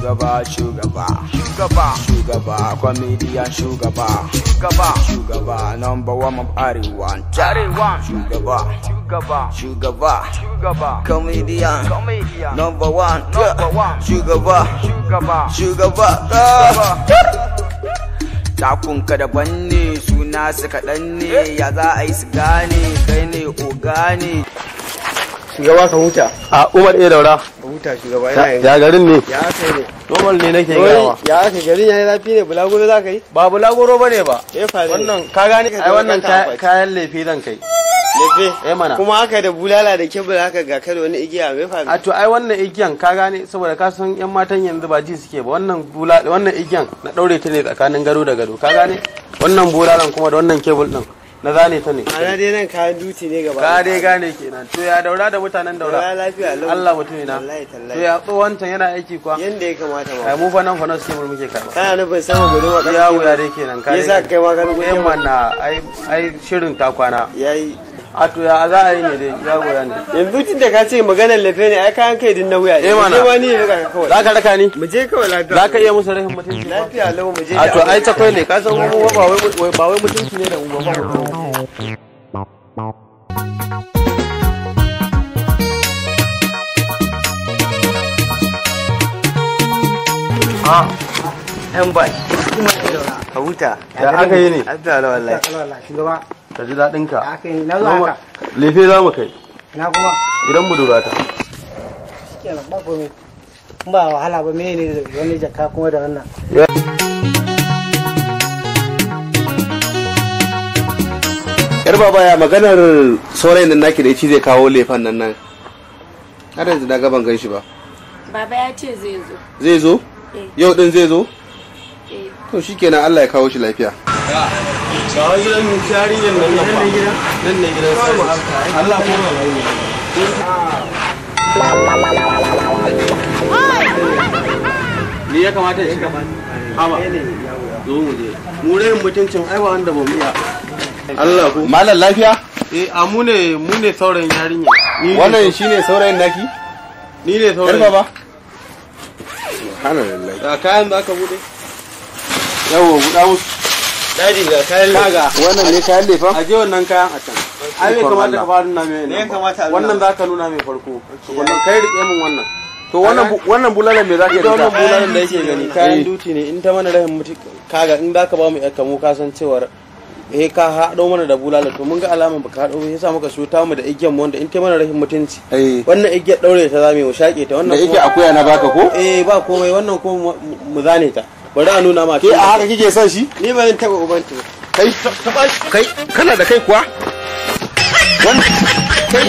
shugaba comedian shugaba number one of Arewa shugaba comedian number one shugaba takunka daban ne suna su kaɗan ne ya za a yi su gane kai ne ogane. Shugaba ka huta. A Umar Daura. Ka huta shugaba yana yin. Ya garin ne. Ya kai ne. Normal ne nake gawa. Ya kai garin yayi lafi ne bulaguro za ka yi? Ba bulaguro bane ba. Wannan ka gane ai wannan kayan lefe zan kai. Lefe? Mana. Kuma haka da bulala da kebul haka ga kada wani igiya mai faru. A to ai wannan igiyan ka gane saboda ka san yan matan yanzu ba ji suke ba wannan igiyan na daure ta ne tsakanin gado da gado ka gane? Wannan bulalan kuma da wannan kebul din. Na zane ta ne. Ana dai nan kayan duti ne gaba. Ka dai gane kenan. To ya Daura da mutanen Daura. Ya lafiya lau. Allah mutumina. Wallahi tallahi. To ya tsohon can yana aiki kuwa. Yanda ya kamata ma. Ai mu fa nan fa sai muke karba. Kana nufin sama gudu wa ya wuya dai kenan. Ka yasa kai ma ka gudu. Mana ai shirin ta kwana. Yayi. A to ya za a yi ne dai ya wuya ne. Yanzu tun da ka ce maganar lafe ne ai kayan kai din na wuya. Mana. Sai wani ne ka kawai. Za ka raka ni? Mu je kawai lafiya. Za ka iya musu rahin mutunci. Lafiya lau mu je. A to ai ta kai ne ka san mu ba wai mutunci ne da mu ba. Yan bai ka huta da aka yi ne Allah wallahi shugaba ka ji daɗin ka aka yi na zo haka lefe za mu kai na kuma gidan mu durata shikenan ba komai ba wahala ba menene wani jaka kuma da wannan yar baba ya maganar saurayin nan naki da yaci zai kawo lefan nan har yanzu na gaban gan shi ba baba ya ce zai zo yau din zai zo to shikenan Allah ya kawo shi lafiya ba wai gidan yarinyar nan ne gidan Allah ko ni ya kamata ya shiga haba zo mu je mu rayin mutuncin aiwa wanda ba mu iya Allah ko malam lafiya mu ne saurayin yarinya wannan shine saurayin naki ni ne saurayin baba subhanallah da kayan da aka bude yawo buɗa musu dadi ga kayan kaga wannan ne kayan lefa aje wannan kayan a can ai bai kamata ka fara nuna mai ne kamata wannan zaka nuna mai farko wannan kai rike min wannan to wannan bulalan me zaka yi da wannan bulalan da yake gani kayan duti ne in ta mana rahin mutu kaga in zaka ba mu yakka mu ka san cewar ka haɗo mana da bulala to mun ga alaman baka haɗo yasa muka so ta mu da igiyan mu wanda in ta mana rahin mutunci wannan igiyar daure ta zamu mu shake ta wannan da yake akuya na baka ko ba komai wannan ko mu zane ta bari a nuna ma ke a haka kike son shi ni ba zan taba ubanta kai kai kana da kai kuwa wannan kai